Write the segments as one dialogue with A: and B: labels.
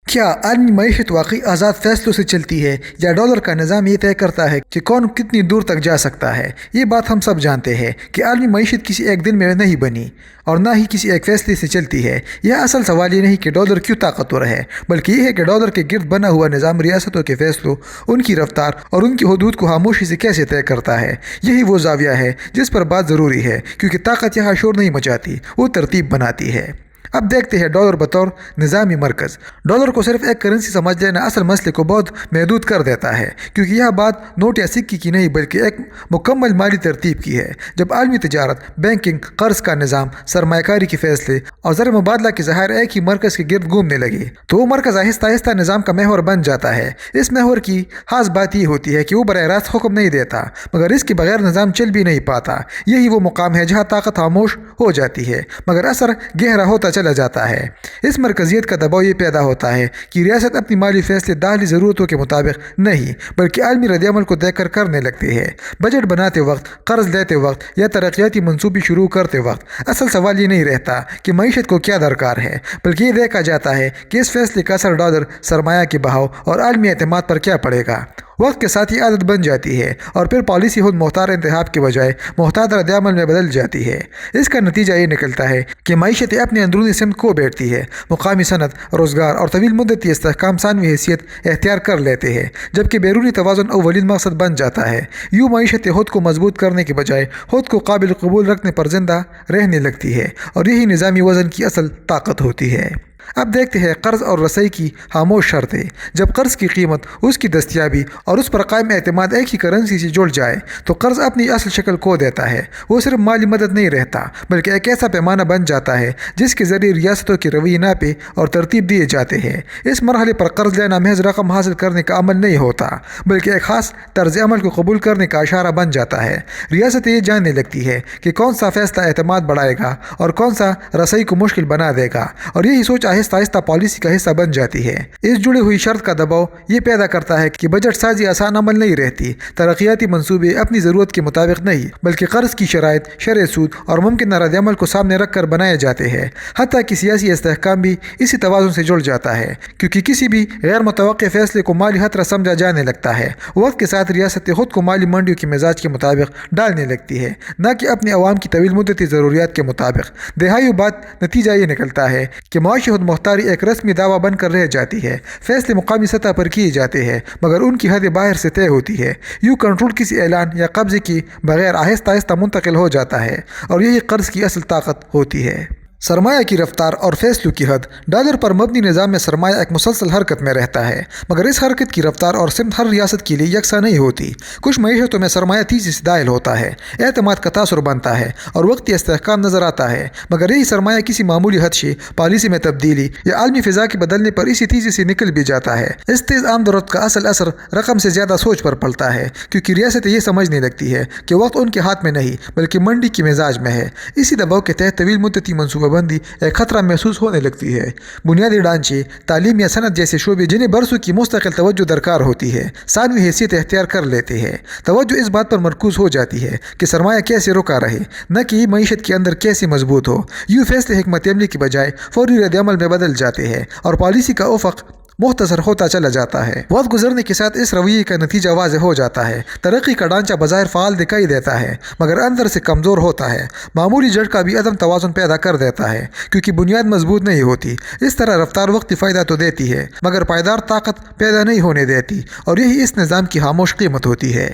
A: کیا عالمی معیشت واقعی آزاد فیصلوں سے چلتی ہے یا ڈالر کا نظام یہ طے کرتا ہے کہ کون کتنی دور تک جا سکتا ہے؟ یہ بات ہم سب جانتے ہیں کہ عالمی معیشت کسی ایک دن میں نہیں بنی اور نہ ہی کسی ایک فیصلے سے چلتی ہے۔ یہ اصل سوال یہ نہیں کہ ڈالر کیوں طاقتور ہے، بلکہ یہ ہے کہ ڈالر کے گرد بنا ہوا نظام ریاستوں کے فیصلوں، ان کی رفتار اور ان کی حدود کو خاموشی سے کیسے طے کرتا ہے۔ یہی وہ زاویہ ہے جس پر بات ضروری ہے، کیونکہ طاقت یہاں شور نہیں مچاتی، وہ ترتیب بناتی ہے۔ اب دیکھتے ہیں ڈالر بطور نظامی مرکز۔ ڈالر کو صرف ایک کرنسی سمجھ لینا اصل مسئلے کو بہت محدود کر دیتا ہے، کیونکہ یہ بات نوٹ یا سکے کی نہیں بلکہ ایک مکمل مالی ترتیب کی ہے۔ جب عالمی تجارت، بینکنگ، قرض کا نظام، سرمایہ کاری کے فیصلے اور زر مبادلہ کے ذخائر ایک ہی مرکز کے گرد گھومنے لگے تو وہ مرکز آہستہ آہستہ نظام کا محور بن جاتا ہے۔ اس محور کی خاص بات یہ ہوتی ہے کہ وہ براہ راست حکم نہیں دیتا، مگر اس کے بغیر نظام چل بھی نہیں پاتا۔ یہی وہ مقام ہے جہاں طاقت خاموش ہو جاتی ہے مگر اثر گہرا ہوتا چلا جاتا ہے۔ اس مرکزیت کا دباؤ یہ پیدا ہوتا ہے کہ ریاست اپنی مالی فیصلے داخلی ضرورتوں کے مطابق نہیں بلکہ عالمی رد عمل کو دیکھ کر کرنے لگتی ہے۔ بجٹ بناتے وقت، قرض لیتے وقت یا ترقیاتی منصوبے شروع کرتے وقت اصل سوال یہ نہیں رہتا کہ معیشت کو کیا درکار ہے، بلکہ یہ دیکھا جاتا ہے کہ اس فیصلے کا اثر ڈالر، سرمایہ کے بہاؤ اور عالمی اعتماد پر کیا پڑے گا۔ وقت کے ساتھ یہ عادت بن جاتی ہے اور پھر پالیسی خود مختار انتخاب کے بجائے محتاط رد عمل میں بدل جاتی ہے۔ اس کا نتیجہ یہ نکلتا ہے کہ معیشتیں اپنے اندرونی سمت کو بیٹھتی ہے، مقامی صنعت، روزگار اور طویل مدتی استحکام ثانوی حیثیت اختیار کر لیتے ہیں، جبکہ بیرونی توازن اولین مقصد بن جاتا ہے۔ یوں معیشتیں خود کو مضبوط کرنے کے بجائے خود کو قابل قبول رکھنے پر زندہ رہنے لگتی ہے، اور یہی نظامی وزن کی اصل طاقت ہوتی ہے۔ اب دیکھتے ہیں قرض اور رسائی کی خاموش شرطیں۔ جب قرض کی قیمت، اس کی دستیابی اور اس پر قائم اعتماد ایک ہی کرنسی سے جڑ جائے تو قرض اپنی اصل شکل کھو دیتا ہے۔ وہ صرف مالی مدد نہیں رہتا بلکہ ایک ایسا پیمانہ بن جاتا ہے جس کے ذریعے ریاستوں کے رویے ناپے اور ترتیب دیے جاتے ہیں۔ اس مرحلے پر قرض لینا محض رقم حاصل کرنے کا عمل نہیں ہوتا بلکہ ایک خاص طرز عمل کو قبول کرنے کا اشارہ بن جاتا ہے۔ ریاست یہ جاننے لگتی ہے کہ کون سا فیصلہ اعتماد بڑھائے گا اور کون سا رسائی کو مشکل بنا دے گا، اور یہی سوچ آہستہ آہستہ پالیسی کا حصہ بن جاتی ہے۔ اس جڑی ہوئی شرط کا دباؤ یہ پیدا کرتا ہے کہ بجٹ سازی آسان عمل نہیں رہتی۔ ترقیاتی منصوبے اپنی ضرورت کے مطابق نہیں بلکہ قرض کی شرائط، شرح سود اور ممکنہ رد عمل کو سامنے رکھ کر بنائے جاتے ہیں۔ حتیٰ کہ سیاسی استحکام بھی اسی توازن سے جڑ جاتا ہے، کیونکہ کسی بھی غیر متوقع فیصلے کو مالی خطرہ سمجھا جانے لگتا ہے۔ وقت کے ساتھ ریاستیں خود کو مالی منڈیوں کے مزاج کے مطابق ڈالنے لگتی ہے، نہ کہ اپنے عوام کی طویل مدتی ضروریات کے مطابق۔ دہائیوں بعد نتیجہ یہ نکلتا ہے کہ معاشی خود مختاری ایک رسمی دعویٰ بن کر رہ جاتی ہے۔ فیصلے مقامی سطح پر کیے جاتے ہیں مگر ان کی حد باہر سے طے ہوتی ہے۔ یوں کنٹرول کسی اعلان یا قبضے کے بغیر آہستہ آہستہ منتقل ہو جاتا ہے، اور یہی قرض کی اصل طاقت ہوتی ہے۔ سرمایہ کی رفتار اور فیصلوں کی حد۔ ڈالر پر مبنی نظام میں سرمایہ ایک مسلسل حرکت میں رہتا ہے مگر اس حرکت کی رفتار اور سمت ہر ریاست کے لیے یکساں نہیں ہوتی۔ کچھ معیشتوں میں سرمایہ تیزی سے داخل ہوتا ہے، اعتماد کا تاثر بنتا ہے اور وقتی استحکام نظر آتا ہے، مگر یہی سرمایہ کسی معمولی خدشے، پالیسی میں تبدیلی یا عالمی فضا کے بدلنے پر اسی تیزی سے نکل بھی جاتا ہے۔ اس تیز آمد و رفت کا اصل اثر رقم سے زیادہ سوچ پر پڑتا ہے، کیونکہ ریاستیں یہ سمجھنے لگتی ہے کہ وقت ان کے ہاتھ میں نہیں بلکہ منڈی کے مزاج میں ہے۔ اسی دباؤ کے تحت طویل مدتی منصوبہ بندی ایک خطرہ محسوس ہونے لگتی ہے۔ بنیادی ڈھانچے، تعلیم یا صنعت جیسے شعبے جنہیں برسوں کی مستقل توجہ درکار ہوتی ہے، ثانوی حیثیت اختیار کر لیتے ہیں۔ توجہ اس بات پر مرکوز ہو جاتی ہے کہ سرمایہ کیسے رکا رہے، نہ کہ یہ معیشت کے اندر کیسے مضبوط ہو۔ یوں فیصلے حکمت عملی کی بجائے فوری رد عمل میں بدل جاتے ہیں اور پالیسی کا افق مختصر ہوتا چلا جاتا ہے۔ وقت گزرنے کے ساتھ اس رویے کا نتیجہ واضح ہو جاتا ہے۔ ترقی کا ڈھانچہ بظاہر فعال دکھائی دیتا ہے مگر اندر سے کمزور ہوتا ہے۔ معمولی جھٹکا بھی عدم توازن پیدا کر دیتا ہے کیونکہ بنیاد مضبوط نہیں ہوتی۔ اس طرح رفتار وقتی فائدہ تو دیتی ہے مگر پائیدار طاقت پیدا نہیں ہونے دیتی، اور یہی اس نظام کی خاموش قیمت ہوتی ہے۔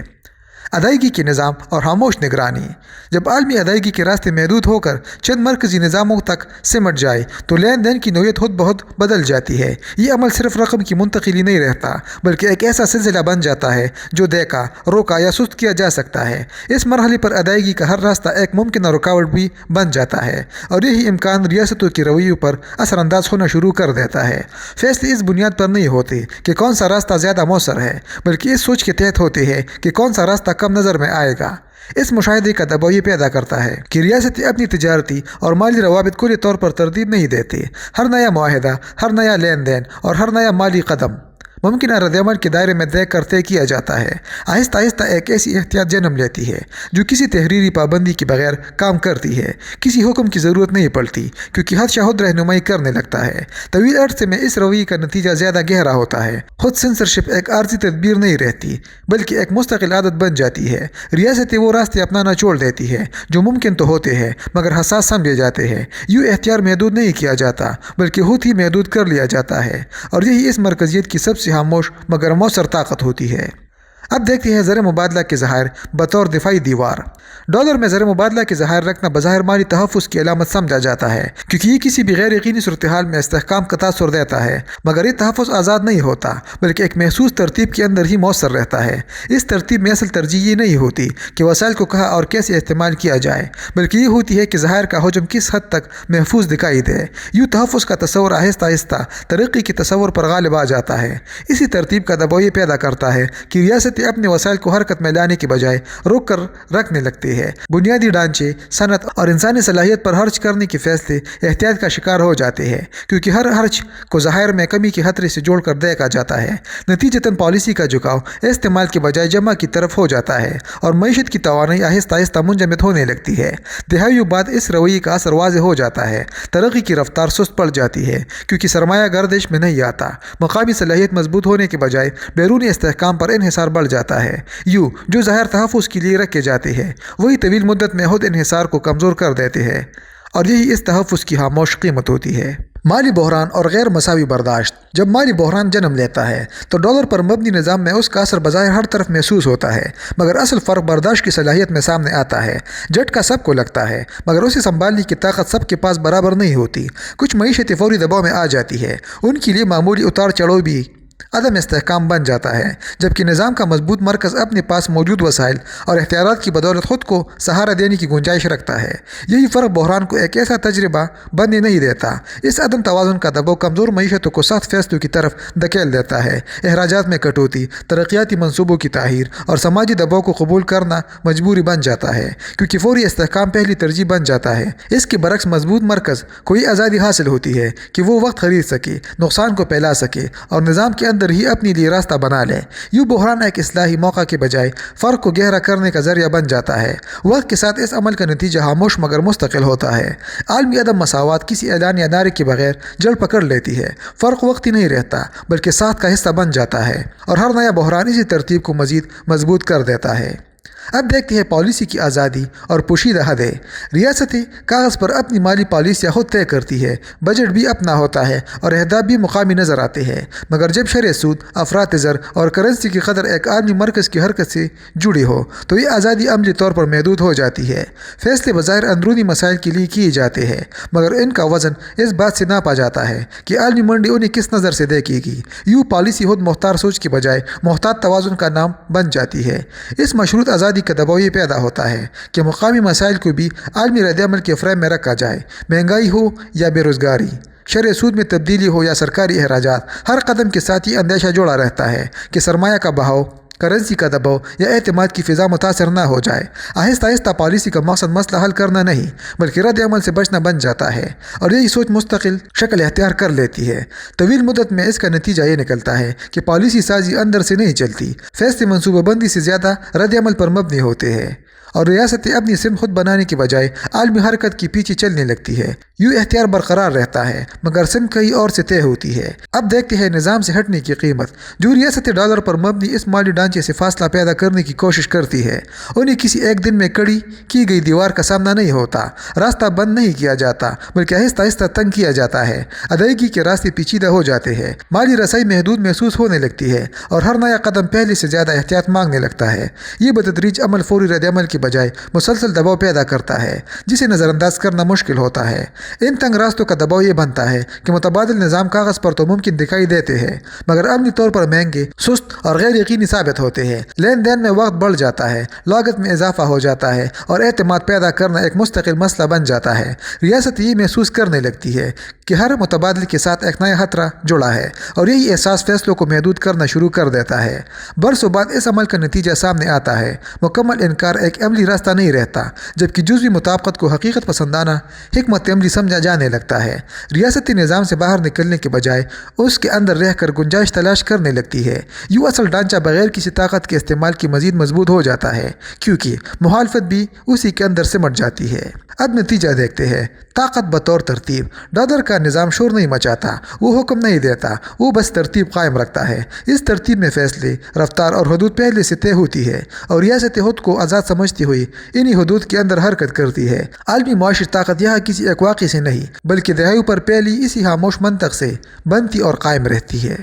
A: ادائیگی کے نظام اور خاموش نگرانی۔ جب عالمی ادائیگی کے راستے محدود ہو کر چند مرکزی نظاموں تک سمٹ جائے تو لین دین کی نوعیت خود بہت بدل جاتی ہے۔ یہ عمل صرف رقم کی منتقلی نہیں رہتا بلکہ ایک ایسا سلسلہ بن جاتا ہے جو دیکھا، روکا یا سست کیا جا سکتا ہے۔ اس مرحلے پر ادائیگی کا ہر راستہ ایک ممکنہ رکاوٹ بھی بن جاتا ہے، اور یہی امکان ریاستوں کے رویوں پر اثر انداز ہونا شروع کر دیتا ہے۔ فیصلے اس بنیاد پر نہیں ہوتے کہ کون سا راستہ زیادہ مؤثر ہے بلکہ اس سوچ کے تحت ہوتے ہیں کہ کون سا راستہ کم نظر میں آئے گا۔ اس مشاہدے کا دباؤ یہ پیدا کرتا ہے کہ ریاستیں اپنی تجارتی اور مالی روابط کلی طور پر ترتیب نہیں دیتے۔ ہر نیا معاہدہ، ہر نیا لین دین اور ہر نیا مالی قدم ممکنہ رد عمل کے دائرے میں دیکھ کر طے کیا جاتا ہے۔ آہستہ آہستہ ایک ایسی احتیاط جنم لیتی ہے جو کسی تحریری پابندی کے بغیر کام کرتی ہے۔ کسی حکم کی ضرورت نہیں پڑتی کیونکہ خدشہ خود رہنمائی کرنے لگتا ہے۔ طویل عرصے میں اس رویے کا نتیجہ زیادہ گہرا ہوتا ہے۔ خود سینسرشپ ایک عارضی تدبیر نہیں رہتی بلکہ ایک مستقل عادت بن جاتی ہے۔ ریاستیں وہ راستے اپنانا چھوڑ دیتی ہے جو ممکن تو ہوتے ہیں مگر حساس سمجھے جاتے ہیں۔ یوں اختیار محدود نہیں کیا جاتا بلکہ خود ہی محدود کر لیا جاتا ہے، اور یہی اس مرکزیت کی سب سے خاموش مگر مؤثر طاقت ہوتی ہے۔ اب دیکھتے ہیں زر مبادلہ کے ذخائر بطور دفاعی دیوار۔ ڈالر میں زر مبادلہ کے ذخائر رکھنا بظاہر مالی تحفظ کی علامت سمجھا جاتا ہے کیونکہ یہ کسی بھی غیر یقینی صورتحال میں استحکام کا تاثر دیتا ہے، مگر یہ تحفظ آزاد نہیں ہوتا بلکہ ایک محسوس ترتیب کے اندر ہی مؤثر رہتا ہے۔ اس ترتیب میں اصل ترجیح یہ نہیں ہوتی کہ وسائل کو کہاں اور کیسے استعمال کیا جائے، بلکہ یہ ہوتی ہے کہ ذخائر کا حجم کس حد تک محفوظ دکھائی دے۔ یوں تحفظ کا تصور آہستہ آہستہ ترقی کے تصور پر غالب آ جاتا ہے۔ اسی ترتیب کا دباؤ یہ پیدا کرتا ہے کہ ریاستیں اپنے وسائل کو حرکت میں لانے کے بجائے روک کر رکھنے لگتی ہے۔ بنیادی ڈھانچے، صنعت اور انسانی صلاحیت پر خرچ کرنے کے فیصلے احتیاط کا شکار ہو جاتے ہیں کیونکہ ہر خرچ کو ذخائر میں کمی کے خطرے سے جوڑ کر دیکھا جاتا ہے۔ نتیجتاً پالیسی کا جھکاؤ استعمال کے بجائے جمع کی طرف ہو جاتا ہے اور معیشت کی توانائی آہستہ آہستہ منجمد ہونے لگتی ہے۔ دہائیوں بعد اس رویے کا اثر واضح ہو جاتا ہے۔ ترقی کی رفتار سست پڑ جاتی ہے کیونکہ سرمایہ گردش میں نہیں آتا۔ مقامی صلاحیت مضبوط ہونے کے بجائے بیرونی استحکام پر انحصار بڑھ جاتا ہے۔ یوں جو ظاہر تحفظ کے لیے رکھے جاتے ہیں وہی طویل مدت میں خود انحصار کو کمزور کر دیتے ہیں، اور یہی اس تحفظ کی خاموش قیمت ہوتی ہے۔ مالی بحران اور غیر مساوی برداشت۔ جب مالی بحران جنم لیتا ہے تو ڈالر پر مبنی نظام میں اس کا اثر بظاہر ہر طرف محسوس ہوتا ہے، مگر اصل فرق برداشت کی صلاحیت میں سامنے آتا ہے۔ جھٹکا سب کو لگتا ہے مگر اسے سنبھالنے کی طاقت سب کے پاس برابر نہیں ہوتی۔ کچھ معیشتیں فوری دباؤ میں آ جاتی ہے، ان کے لیے معمولی اتار چڑھاؤ بھی عدم استحکام بن جاتا ہے، جبکہ نظام کا مضبوط مرکز اپنے پاس موجود وسائل اور اختیارات کی بدولت خود کو سہارا دینے کی گنجائش رکھتا ہے۔ یہی فرق بحران کو ایک ایسا تجربہ بننے نہیں دیتا۔ اس عدم توازن کا دباؤ کمزور معیشتوں کو سخت فیصلوں کی طرف دھکیل دیتا ہے۔ اخراجات میں کٹوتی، ترقیاتی منصوبوں کی تاخیر اور سماجی دباؤ کو قبول کرنا مجبوری بن جاتا ہے کیونکہ فوری استحکام پہلی ترجیح بن جاتا ہے۔ اس کے برعکس مضبوط مرکز کو یہ آزادی حاصل ہوتی ہے کہ وہ وقت خرید سکے، نقصان کو پھیلا سکے اور نظام کے اندر ہی اپنے لیے راستہ بنا لے۔ یوں بحران ایک اصلاحی موقع کے بجائے فرق کو گہرا کرنے کا ذریعہ بن جاتا ہے۔ وقت کے ساتھ اس عمل کا نتیجہ خاموش مگر مستقل ہوتا ہے۔ عالمی عدم مساوات کسی اعلانیہ نعرے کے بغیر جڑ پکڑ لیتی ہے۔ فرق وقتی نہیں رہتا بلکہ ساخت کا حصہ بن جاتا ہے، اور ہر نیا بحران اسی ترتیب کو مزید مضبوط کر دیتا ہے۔ اب دیکھتے ہیں پالیسی کی آزادی اور پوشیدہ حدیں۔ ریاستیں کاغذ پر اپنی مالی پالیسیاں خود طے کرتی ہے، بجٹ بھی اپنا ہوتا ہے اور اہداف بھی مقامی نظر آتے ہیں، مگر جب شرح سود، افراط زر اور کرنسی کی قدر ایک عالمی مرکز کی حرکت سے جڑی ہو تو یہ آزادی عملی طور پر محدود ہو جاتی ہے۔ فیصلے بظاہر اندرونی مسائل کے لیے کیے جاتے ہیں مگر ان کا وزن اس بات سے ناپا جاتا ہے کہ عالمی منڈی انہیں کس نظر سے دیکھے گی۔ یوں پالیسی خود مختار سوچ کے بجائے محتاط توازن کا نام بن جاتی ہے۔ اس مشروط آزادی کا دباؤ یہ پیدا ہوتا ہے کہ مقامی مسائل کو بھی عالمی رد عمل کے فریم میں رکھا جائے۔ مہنگائی ہو یا بے روزگاری، شرح سود میں تبدیلی ہو یا سرکاری اخراجات، ہر قدم کے ساتھ یہ اندیشہ جوڑا رہتا ہے کہ سرمایہ کا بہاؤ، کرنسی کا دباؤ یا اعتماد کی فضا متاثر نہ ہو جائے۔ آہستہ آہستہ پالیسی کا مقصد مسئلہ حل کرنا نہیں بلکہ رد عمل سے بچنا بن جاتا ہے، اور یہی سوچ مستقل شکل اختیار کر لیتی ہے۔ طویل مدت میں اس کا نتیجہ یہ نکلتا ہے کہ پالیسی سازی اندر سے نہیں چلتی، فیصلے منصوبہ بندی سے زیادہ رد عمل پر مبنی ہوتے ہیں، اور ریاستیں اپنی سمت خود بنانے کے بجائے عالمی حرکت کے پیچھے چلنے لگتی ہے۔ یوں اختیار برقرار رہتا ہے مگر سمت کہیں اور سے طے ہوتی ہے۔ اب دیکھتے ہیں نظام سے ہٹنے کی قیمت۔ جو ریاستیں ڈالر پر مبنی اس مالی ڈھانچے سے فاصلہ پیدا کرنے کی کوشش کرتی ہے انہیں کسی ایک دن میں کھڑی کی گئی دیوار کا سامنا نہیں ہوتا۔ راستہ بند نہیں کیا جاتا بلکہ آہستہ آہستہ تنگ کیا جاتا ہے۔ ادائیگی کے راستے پیچیدہ ہو جاتے ہیں، مالی رسائی محدود محسوس ہونے لگتی ہے اور ہر نیا قدم پہلے سے زیادہ احتیاط مانگنے لگتا ہے۔ یہ بتدریج عمل فوری رد عمل کے بجائے مسلسل دباؤ پیدا کرتا ہے جسے نظر انداز کرنا مشکل ہوتا ہے۔ ان تنگ راستوں کا دباؤ یہ بنتا ہے کہ متبادل نظام کاغذ پر تو ممکن دکھائی دیتے ہیں مگر عملی طور پر مہنگے، سست اور غیر یقینی ثابت ہوتے ہیں۔ لین دین میں وقت بڑھ جاتا ہے، لاگت میں اضافہ ہو جاتا ہے اور اعتماد پیدا کرنا ایک مستقل مسئلہ بن جاتا ہے۔ ریاست یہ محسوس کرنے لگتی ہے کہ ہر متبادل کے ساتھ ایک نیا خطرہ جڑا ہے اور یہی احساس فیصلوں کو محدود کرنا شروع کر دیتا ہے۔ برسوں بعد اس عمل کا نتیجہ سامنے آتا ہے۔ مکمل انکار ایک عملی راستہ نہیں رہتا، جبکہ جزوی مطابقت کو حقیقت پسندانہ حکمت عملی سمجھا جانے لگتا ہے۔ ریاستی نظام سے باہر نکلنے کے بجائے اس کے اندر رہ کر گنجائش تلاش کرنے لگتی ہے۔ یوں اصل ڈھانچہ بغیر کسی طاقت کے استعمال کی مزید مضبوط ہو جاتا ہے، کیونکہ مخالفت بھی اسی کے اندر سمٹ جاتی ہے۔ اب نتیجہ دیکھتے ہیں۔ طاقت بطور ترتیب۔ ڈالر کا نظام شور نہیں مچاتا، وہ حکم نہیں دیتا، وہ بس ترتیب قائم رکھتا ہے۔ اس ترتیب میں فیصلے، رفتار اور حدود پہلے سے طے ہوتی ہے، اور ریاست خود کو آزاد سمجھتی ہوئی انہی حدود کے اندر حرکت کرتی ہے۔ عالمی معاشی طاقت یہاں کسی ایک واقعے سے نہیں، بلکہ دہائیوں پر پھیلی اسی خاموش منطق سے بنتی اور قائم رہتی ہے۔